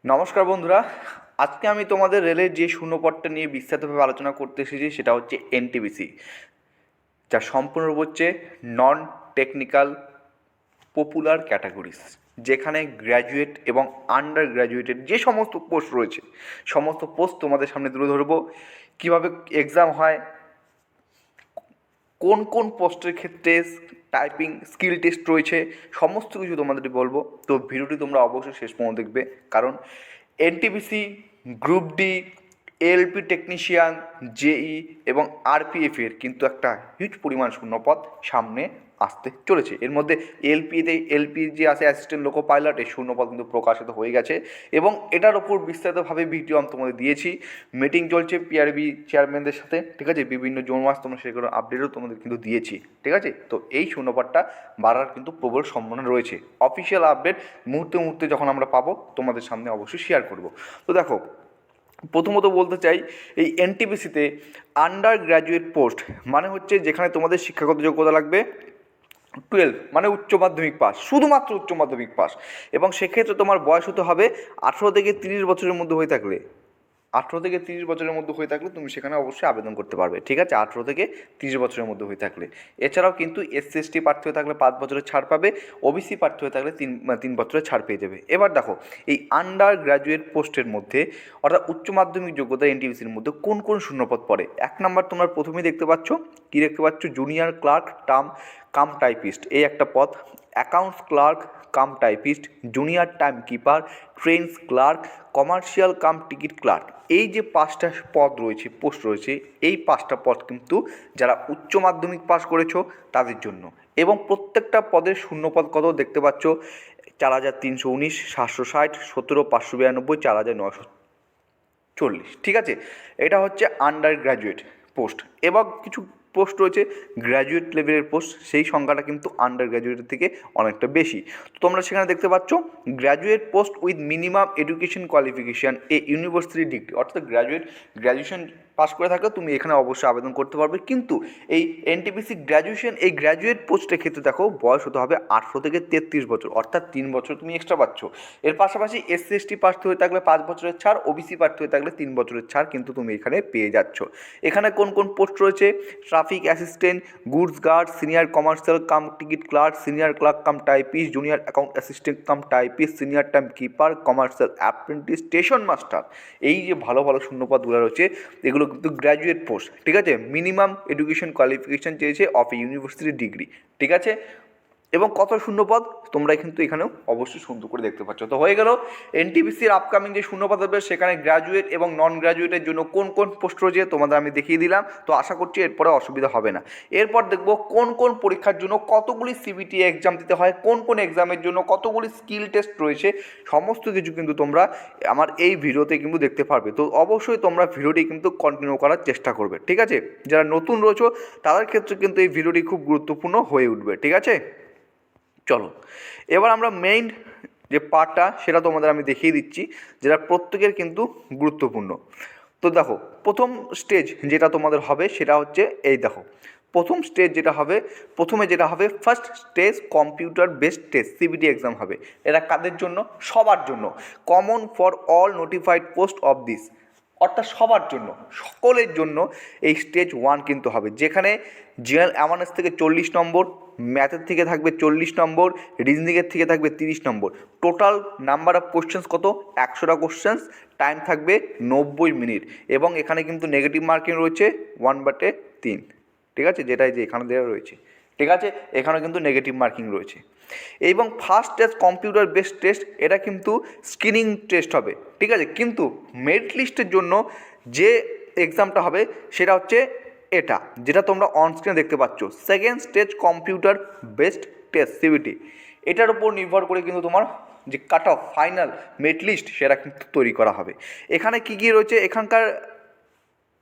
নমস্কার বন্ধুরা, আজকে আমি তোমাদের রেলের যে শূন্যপদটা নিয়ে বিস্তারিতভাবে আলোচনা করতে এসেছি সেটা হচ্ছে এনটিপিসি, যা সম্পূর্ণরূপ হচ্ছে নন টেকনিক্যাল পপুলার ক্যাটাগরিজ, যেখানে গ্র্যাজুয়েট এবং আন্ডার গ্র্যাজুয়েটের যে সমস্ত পোস্ট রয়েছে সমস্ত পোস্ট তোমাদের সামনে তুলে ধরবো, কীভাবে এক্সাম হয়, কোন কোন পোস্টের ক্ষেত্রে টাইপিং স্কিল টেস্ট রয়েছে, সমস্ত কিছু তোমাদের বলবো। তো ভিডিওটি তোমরা অবশ্যই শেষ পর্যন্ত দেখবে, কারণ NTPC, group D, LP technician, JE এবং আরপিএফের কিন্তু একটা হিউজ পরিমাণ শূন্যপদ সামনে আসতে চলেছে। এর মধ্যে এলপি যে আছে অ্যাসিস্ট্যান্ট লোকো পাইলটের শূন্যপদ কিন্তু প্রকাশিত হয়ে গেছে এবং এটার ওপর বিস্তারিতভাবে ভিডিও আমি তোমাদের দিয়েছি। মিটিং চলছে পিআরবি চেয়ারম্যানদের সাথে, ঠিক আছে, বিভিন্ন জোন মাস তোমরা সেগুলো আপডেটও তোমাদের কিন্তু দিয়েছি, ঠিক আছে। তো এই শূন্যপদটা বাড়ার কিন্তু প্রবল সম্ভাবনা রয়েছে। অফিসিয়াল আপডেট মুহূর্তে মুহূর্তে যখন আমরা পাবো তোমাদের সামনে অবশ্যই শেয়ার করব। তো দেখো, প্রথমত বলতে চাই, এই এনটিপিসিতে আন্ডার গ্র্যাজুয়েট পোস্ট মানে হচ্ছে যেখানে তোমাদের শিক্ষাগত যোগ্যতা লাগবে 12, মানে উচ্চ মাধ্যমিক পাস, শুধুমাত্র উচ্চ মাধ্যমিক পাস, এবং সেক্ষেত্রে তোমার বয়স হতে হবে 18 থেকে 30 বছরের মধ্যে হয়ে থাকলে। 18 থেকে 30 বছরের মধ্যে হয়ে থাকলে তুমি সেখানে অবশ্যই আবেদন করতে পারবে, ঠিক আছে, 18 থেকে 30 বছরের মধ্যে হয়ে থাকলে। এছাড়াও কিন্তু এসসি এসটি প্রার্থী হয়ে থাকলে 5 বছরের ছাড় পাবে, ওবিসি প্রার্থী হয়ে থাকলে 3 বছরের ছাড় পেয়ে যাবে। এবার দেখো, এই আন্ডার গ্র্যাজুয়েট পোস্টের মধ্যে অর্থাৎ উচ্চ মাধ্যমিক যোগ্যতা এনটিপিসির মধ্যে কোন কোন শূন্যপদ পড়ে। 1 নম্বর তোমরা প্রথমেই দেখতে পাচ্ছ, কী দেখতে পাচ্ছ, জুনিয়র ক্লার্ক কাম টাইপিস্ট, এই একটা পদ। Accounts clerk cum typist, junior time keeper, trains clerk, commercial cum ticket clerk, এই যে 5টা পদ রয়েছে, পোস্ট রয়েছে, এই 5টা পদ কিন্তু যারা উচ্চ মাধ্যমিক পাস করেছো তাদের জন্য। এবং প্রত্যেকটা পদের শূন্যপদ কত দেখতে পাচ্ছ, 4319, 760, 17592, 4940, ঠিক আছে। এটা হচ্ছে আন্ডার গ্র্যাজুয়েট পোস্ট। এবং কিছু পোস্ট রয়েছে গ্র্যাজুয়েট লেভেলের পোস্ট, সেই সংখ্যাটা কিন্তু আন্ডার গ্র্যাজুয়েটের থেকে অনেকটা বেশি। তো তোমরা সেখানে দেখতে পাচ্ছ graduate post with minimum education qualification a university degree, অর্থাৎ গ্র্যাজুয়েশন পাস করে থাকলে তুমি এখানে অবশ্যই আবেদন করতে পারবে। কিন্তু এই এনটিপিসি গ্র্যাজুয়েশন, এই গ্র্যাজুয়েট পোস্টের ক্ষেত্রে দেখো বয়স হতে হবে 18 থেকে 33 বছর, অর্থাৎ 3 বছর তুমি এক্সট্রা পাচ্ছ। এর পাশাপাশি এসসি এসটি প্রার্থী হয়ে থাকলে 5 বছরের ছাড়, ওবিসি প্রার্থী হয়ে থাকলে 3 বছরের ছাড় কিন্তু তুমি এখানে পেয়ে যাচ্ছ। এখানে কোন কোন পোস্ট রয়েছে, traffic assistant, goods guard, senior commercial cum ticket clerk, senior clerk cum typist, junior account assistant cum typist, senior time keeper, commercial apprentice, station master. এই যে ভালো ভালো শূন্যপদগুলো রয়েছে এগুলো কিন্তু গ্র্যাজুয়েট পোস্ট, ঠিক আছে। মিনিমাম এডুকেশন কোয়ালিফিকেশান চেয়েছে অফ এ ইউনিভার্সিটি ডিগ্রি, ঠিক আছে। এবং কত শূন্যপদ তোমরা কিন্তু এখানেও অবশ্যই সুন্দর করে দেখতে পাচ্ছ। তো হয়ে গেল এনটিপিসির আপকামিং যে শূন্যপদ হবে, সেখানে গ্র্যাজুয়েট এবং নন গ্র্যাজুয়েটের জন্য কোন কোন পোস্ট রয়েছে তোমাদের আমি দেখিয়ে দিলাম। তো আশা করছি এরপরে অসুবিধা হবে না। এরপর দেখবো কোন কোন পরীক্ষার জন্য কতগুলি সিবিটি এক্সাম দিতে হয়, কোন কোন এক্সামের জন্য কতগুলি স্কিল টেস্ট রয়েছে, সমস্ত কিছু কিন্তু তোমরা আমার এই ভিডিওতে কিন্তু দেখতে পারবে। তো অবশ্যই তোমরা ভিডিওটি কিন্তু কন্টিনিউ করার চেষ্টা করবে, ঠিক আছে। যারা নতুন রয়েছে তাদের ক্ষেত্রে কিন্তু এই ভিডিওটি খুব গুরুত্বপূর্ণ হয়ে উঠবে, ঠিক আছে। চলো এবার আমরা মেইন যে পার্টটা সেটা তোমাদের আমি দেখিয়ে দিচ্ছি, যেটা প্রত্যেকের কিন্তু গুরুত্বপূর্ণ। তো দেখো, প্রথম স্টেজ যেটা তোমাদের হবে সেটা হচ্ছে এই দেখো, প্রথম স্টেজ যেটা হবে, প্রথমে যেটা হবে first stage computer based test, CBT exam হবে। এরা কাদের জন্য? সবার জন্য, common for all notified post of this, অর্থাৎ সবার জন্য, সকলের জন্য এই স্টেজ 1 কিন্তু হবে, যেখানে জেনারেল অ্যাওয়ারনেস থেকে 40 নম্বর, ম্যাথের থেকে থাকবে 40 নম্বর, রিজনিংয়ের থেকে থাকবে 30 নম্বর। টোটাল নাম্বার অফ কোশ্চেন্স কত? 100টা কোশ্চেন্স, টাইম থাকবে 90 মিনিট, এবং এখানে কিন্তু নেগেটিভ মার্কিং রয়েছে 1/3, ঠিক আছে, যেটাই যে এখানে দেওয়া রয়েছে, ঠিক আছে, এখানে কিন্তু নেগেটিভ মার্কিং রয়েছে। এবং first test computer based test, এটা কিন্তু স্ক্রিনিং টেস্ট হবে, ঠিক আছে। কিন্তু মেরিট লিস্টের জন্য যে এক্সামটা হবে সেটা হচ্ছে এটা, যেটা তোমরা অন স্ক্রিনে দেখতে পাচ্ছ, second stage computer based test, CBT. এটার উপর নির্ভর করে কিন্তু তোমার যে cut off final merit list সেটা কিন্তু তৈরি করা হবে। এখানে কী কী রয়েছে, এখানকার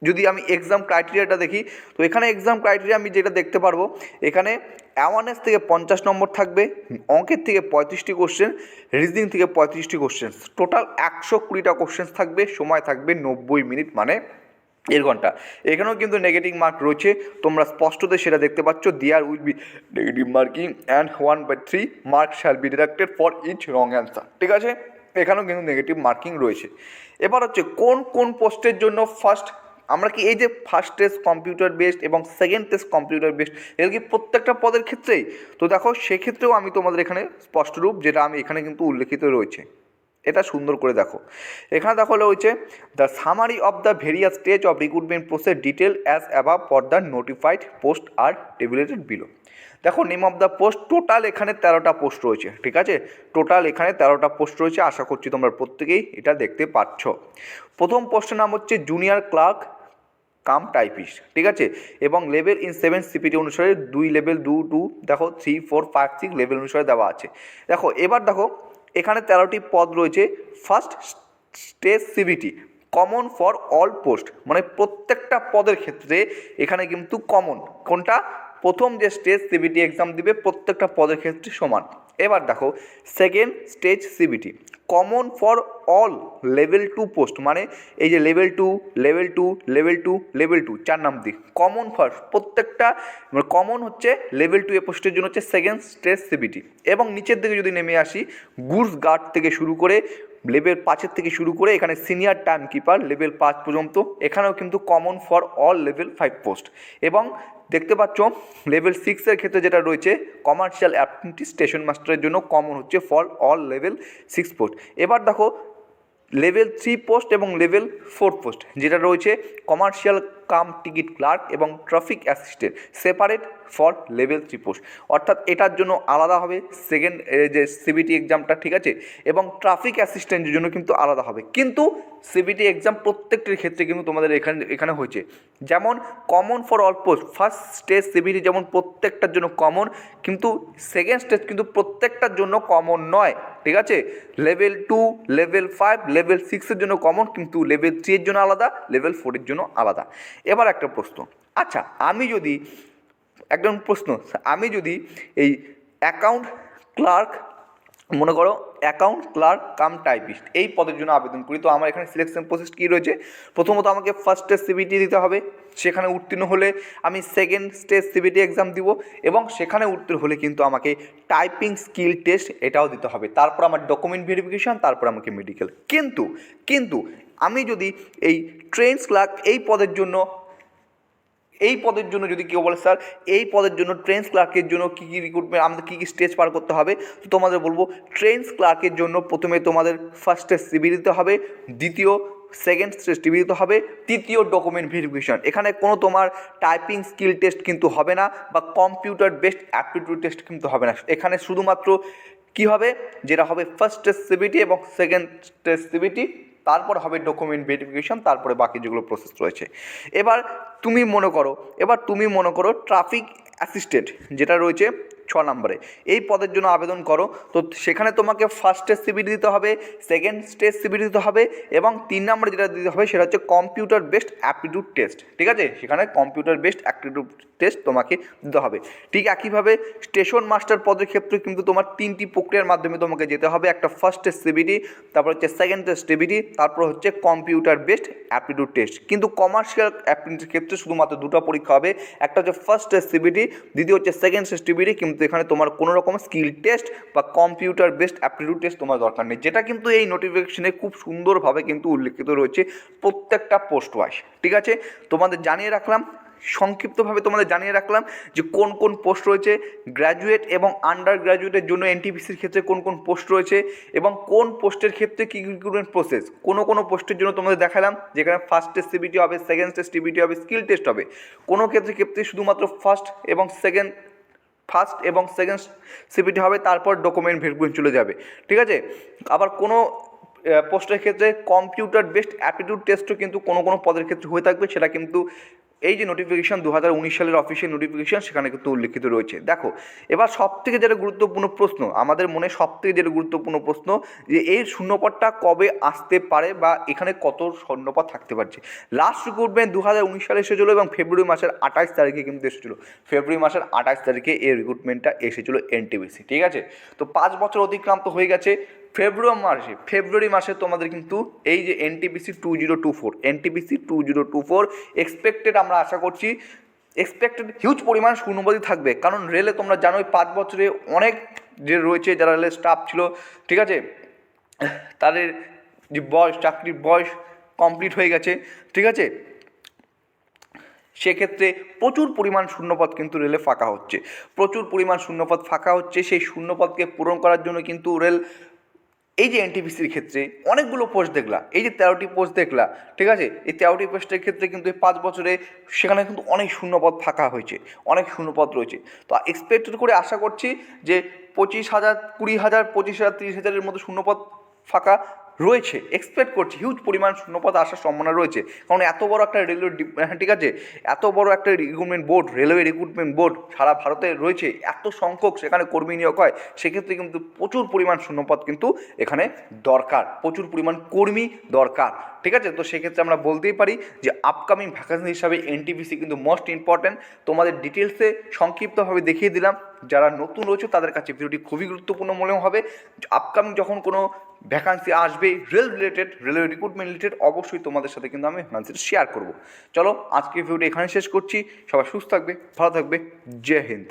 যদি আমি এক্সাম ক্রাইটেরিয়াটা দেখি, তো এখানে এক্সাম ক্রাইটেরিয়া আমি যেটা দেখতে পারবো, এখানে অ্যাওয়ারনেস থেকে 50 নম্বর থাকবে, অঙ্কের থেকে 35টি কোশ্চেন, রিজনিং থেকে 35টি কোশ্চেন, টোটাল 120টা কোশ্চেন থাকবে, সময় থাকবে 90 মিনিট, মানে 1 ঘন্টা। এখানেও কিন্তু নেগেটিভ মার্ক রয়েছে, তোমরা স্পষ্টত সেটা দেখতে পাচ্ছ, there will be negative marking and 1/3 mark shall be deducted for each wrong answer, ঠিক আছে। এখানেও কিন্তু নেগেটিভ মার্কিং রয়েছে। এবার হচ্ছে কোন কোন পোস্টের জন্য ফার্স্ট, আমরা কি এই যে ফার্স্ট টেস্ট কম্পিউটার বেসড এবং সেকেন্ড টেস্ট কম্পিউটার বেসড, এর কি প্রত্যেকটা পদের ক্ষেত্রেই? তো দেখো সেক্ষেত্রেও আমি তোমাদের এখানে স্পষ্টরূপ যেটা আমি এখানে কিন্তু উল্লেখিত রয়েছে, এটা সুন্দর করে দেখো। এখানে দেখো রয়েছে the summary of the various stage of recruitment process detail as above for the notified post are tabulated below. দেখো name of the post, total এখানে 13টা পোস্ট রয়েছে, ঠিক আছে, টোটাল এখানে 13টা পোস্ট রয়েছে। আশা করছি তোমরা প্রত্যেকেই এটা দেখতে পাচ্ছ। প্রথম পোস্টের নাম হচ্ছে জুনিয়র ক্লার্ক কাম টাইপিস্ট, ঠিক আছে, এবং লেভেল ইন 7 সিপিটি অনুসারে 2 লেভেল 2 দেখো 3 4 5 6 লেভেল অনুসারে দেওয়া আছে। দেখো এবার দেখো এখানে 13টি পদ রয়েছে। First stage CBT common for all post, মানে প্রত্যেকটা পদের ক্ষেত্রে এখানে কিন্তু কমন কোনটা, প্রথম যে স্টেজ সিবিটি এক্সাম দিবে প্রত্যেকটা পদের ক্ষেত্রে সমান। এবার দেখো second stage CBT common for all level 2 post, মানে এই যে লেভেল 2 লেভেল 2 লেভেল 2 লেভেল 2 4 নাম দিক কমন ফর প্রত্যেকটা, কমন হচ্ছে লেভেল 2 এ পোস্টের জন্য হচ্ছে সেকেন্ড স্টেজ সিবিটি। এবং নিচের দিকে যদি নেমে আসি, গুডস গার্ড থেকে শুরু করে লেভেল 5 থেকে শুরু করে এখানে সিনিয়র টাইম কিপার লেভেল 5 পর্যন্ত, এখানেও কিন্তু common for all level 5 post. এবং দেখতে পাচ্ছ লেভেল 6 ক্ষেত্রে যেটা রয়েছে কমার্শিয়াল অ্যাপ্রেন্টিস স্টেশন মাস্টারের জন্য কমন হচ্ছে ফর অল লেভেল 6 পোস্ট। এবার দেখো লেভেল 3 পোস্ট এবং লেভেল 4 পোস্ট যেটা রয়েছে কমার্শিয়াল কাম টিকিট ক্লার্ক এবং traffic assistant separate for level 3 post, অর্থাৎ এটার জন্য আলাদা হবে সেকেন্ড যে সিবিটি এক্সামটা, ঠিক আছে, এবং ট্রাফিক অ্যাসিস্ট্যান্টের জন্য কিন্তু আলাদা হবে। কিন্তু সিবিটি এক্সাম প্রত্যেকটির ক্ষেত্রে কিন্তু তোমাদের এখানে হয়েছে যেমন common for all post, first stage CBT যেমন প্রত্যেকটার জন্য কমন, কিন্তু সেকেন্ড স্টেজ কিন্তু প্রত্যেকটার জন্য কমন নয়, ঠিক আছে, লেভেল 2 লেভেল 5 লেভেল 6 জন্য কমন, কিন্তু লেভেল 3 জন্য আলাদা, লেভেল 4 জন্য আলাদা। এবার একটা প্রশ্ন, আচ্ছা আমি যদি এই অ্যাকাউন্ট ক্লার্ক, মনে করো অ্যাকাউন্ট ক্লার্ক কাম টাইপিস্ট এই পদের জন্য আবেদন করি, তো আমার এখানে সিলেকশন প্রসেস কী রয়েছে? প্রথমত আমাকে ফার্স্ট স্টেজ সিবিটি দিতে হবে, সেখানে উত্তীর্ণ হলে আমি সেকেন্ড স্টেজ সিবিটি এক্সাম দিব, এবং সেখানে উত্তীর্ণ হলে কিন্তু আমাকে টাইপিং স্কিল টেস্ট এটাও দিতে হবে, তারপর আমার ডকুমেন্ট ভেরিফিকেশান, তারপর আমাকে মেডিকেল। কিন্তু আমি যদি এই ট্রেন্স ক্লার্ক এই পদের জন্য যদি কেউ বলে স্যার এই পদের জন্য ট্রেন্স ক্লার্কের জন্য কী কী রিক্রুটমেন্ট, আমাদের কী কী স্টেজ পার করতে হবে, তো তোমাদের বলবো ট্রেন্স ক্লার্কের জন্য প্রথমে তোমাদের ফার্স্ট স্টেজ সিবি দিতে হবে, দ্বিতীয় সেকেন্ড স্টেজ টিভি দিতে হবে, তৃতীয় ডকুমেন্ট ভেরিফিকেশন। এখানে কোনো তোমার টাইপিং স্কিল টেস্ট কিন্তু হবে না, বা কম্পিউটার বেসড অ্যাপটিটিউড টেস্ট কিন্তু হবে না। এখানে শুধুমাত্র কী হবে, যেটা হবে ফার্স্ট স্টেজ সিবিটি এবং সেকেন্ড স্টেজ সিবিটি, তারপর হবে ডকুমেন্ট ভেরিফিকেশন, তারপরে বাকি যেগুলো প্রসেস রয়েছে। এবার তুমি মনে করো ট্রাফিক অ্যাসিস্ট্যান্ট যেটা রয়েছে 6 নম্বরে, এই পদের জন্য আবেদন করো, তো সেখানে তোমাকে ফার্স্ট স্টেজ সিবিটি দিতে হবে, সেকেন্ড স্টেজ সিবিটি দিতে হবে, এবং 3 নম্বরে যেটা দিতে হবে সেটা হচ্ছে কম্পিউটার বেসড অ্যাপটিটিউড টেস্ট, ঠিক আছে, সেখানে কম্পিউটার বেসড অ্যাপটিটিউড টেস্ট তোমাকে দিতে হবে। ঠিক একইভাবে স্টেশন মাস্টার পদের ক্ষেত্রে কিন্তু তোমার 3টি প্রক্রিয়ার মাধ্যমে তোমাকে যেতে হবে, একটা ফার্স্ট স্টেজ সিবিটি, তারপর হচ্ছে সেকেন্ড স্টেজ সিবিটি, তারপর হচ্ছে কম্পিউটার বেসড অ্যাপটিটিউড টেস্ট। কিন্তু কমার্শিয়াল অ্যাপ্রেন্টিসের ক্ষেত্রে শুধুমাত্র 2টা পরীক্ষা হবে, একটা হচ্ছে ফার্স্ট স্টেজ সিবিটি, দ্বিতীয় হচ্ছে সেকেন্ড স্টেজ সিবিটি, কিন্তু এখানে তোমার কোনো রকম স্কিল টেস্ট বা কম্পিউটার বেসড অ্যাপটিটিউড টেস্ট তোমার দরকার নেই, যেটা কিন্তু এই নোটিফিকেশনে খুব সুন্দরভাবে কিন্তু উল্লেখিত রয়েছে প্রত্যেকটা পোস্ট ওয়াইজ, ঠিক আছে। তোমাদের জানিয়ে রাখলাম, সংক্ষিপ্তভাবে তোমাদের জানিয়ে রাখলাম যে কোন কোন পোস্ট রয়েছে, গ্র্যাজুয়েট এবং আন্ডার গ্র্যাজুয়েটের জন্য এনটিপিসির ক্ষেত্রে কোন কোন পোস্ট রয়েছে, এবং কোন পোস্টের ক্ষেত্রে কী রিক্রুটমেন্ট প্রসেস। কোনো পোস্টের জন্য তোমাদের দেখালাম যেখানে ফার্স্ট স্টেজ সিবিটি হবে, সেকেন্ড স্টেজ সিবিটি হবে, স্কিল টেস্ট হবে। কোনো ক্ষেত্রে শুধুমাত্র ফার্স্ট এবং সেকেন্ড সিবিটি হবে, তারপর ডকুমেন্ট ভেরিফিকেশন চলে যাবে, ঠিক আছে। আবার কোনো পোস্টের ক্ষেত্রে কম্পিউটার বেসড অ্যাপটিটিউড টেস্টও কিন্তু কোনো পদের ক্ষেত্রে হয়ে থাকবে, সেটা কিন্তু এই যে নোটিফিকেশান 2019 সালের অফিসিয়াল নোটিফিকেশান সেখানে কিন্তু উল্লেখিত রয়েছে। দেখো এবার সবথেকে যেটা গুরুত্বপূর্ণ প্রশ্ন, আমাদের মনে সবথেকে যেটা গুরুত্বপূর্ণ প্রশ্ন, যে এই শূন্যপদটা কবে আসতে পারে বা এখানে কত শূন্যপদ থাকতে পারছে। লাস্ট রিক্রুটমেন্ট 2019 সালে এসেছিলো এবং ফেব্রুয়ারি মাসের 28 তারিখে কিন্তু এসেছিলো, ফেব্রুয়ারি মাসের 28 তারিখে এই রিক্রুটমেন্টটা এসেছিলো এনটিপিসি, ঠিক আছে। তো 5 বছর অতিক্রান্ত হয়ে গেছে। ফেব্রুয়ারি মাসে তোমাদের কিন্তু এই যে এনটিপিসি 2024 এক্সপেক্টেড, আমরা আশা করছি এক্সপেক্টেড হিউজ পরিমাণ শূন্যপদই থাকবে, কারণ রেলে তোমরা জানোই 5 বছরে অনেক যে রয়েছে যারা রেলের স্টাফ ছিল, ঠিক আছে, তাদের যে বয়স, চাকরির বয়স কমপ্লিট হয়ে গেছে, ঠিক আছে, সেক্ষেত্রে প্রচুর পরিমাণ শূন্যপদ কিন্তু রেলে ফাঁকা হচ্ছে, প্রচুর পরিমাণ শূন্যপদ ফাঁকা হচ্ছে। সেই শূন্যপদকে পূরণ করার জন্য কিন্তু রেল এই যে এনটিপিসির ক্ষেত্রে অনেকগুলো পোস্ট দেখলা, এই যে 13টি পোস্ট দেখলা, ঠিক আছে, এই 13টি পোস্টের ক্ষেত্রে কিন্তু এই 5 বছরে সেখানে কিন্তু অনেক শূন্যপদ ফাঁকা হয়েছে, অনেক শূন্যপদ রয়েছে। তো এক্সপেক্টেড করে আশা করছি যে 25,000, 20,000, 25,000, 30,000-এর মতো শূন্যপদ ফাঁকা রয়েছে, এক্সপেক্ট করছি হিউজ পরিমাণ শূন্যপদ আসার সম্ভাবনা রয়েছে। কারণ এত বড় একটা রেলওয়ে, ঠিক আছে, এত বড় একটা recruitment board, railway recruitment board সারা ভারতে রয়েছে, এত সংখ্যক সেখানে কর্মী নিয়োগ হয়, সেক্ষেত্রে কিন্তু প্রচুর পরিমাণ শূন্যপদ কিন্তু এখানে দরকার, প্রচুর পরিমাণ কর্মী দরকার, ঠিক আছে। তো সেক্ষেত্রে আমরা বলতেই পারি যে আপকামিং ভ্যাকান্সি হিসাবে এনটিপিসি কিন্তু মোস্ট ইম্পর্ট্যান্ট। তোমাদের ডিটেলসে সংক্ষিপ্তভাবে দেখিয়ে দিলাম, যারা নতুন রয়েছে তাদের কাছে ভিডিওটি খুবই গুরুত্বপূর্ণ মনে হবে। আপকামিং যখন কোনো ভ্যাকান্সি আসবে rail related, railway recruitment related, অবশ্যই তোমাদের সাথে কিন্তু আমি ভ্যাকান্সিটা শেয়ার করব। চলো আজকের ভিডিওটি এখানে শেষ করছি, সবাই সুস্থ থাকবে, ভালো থাকবে, জয় হিন্দ।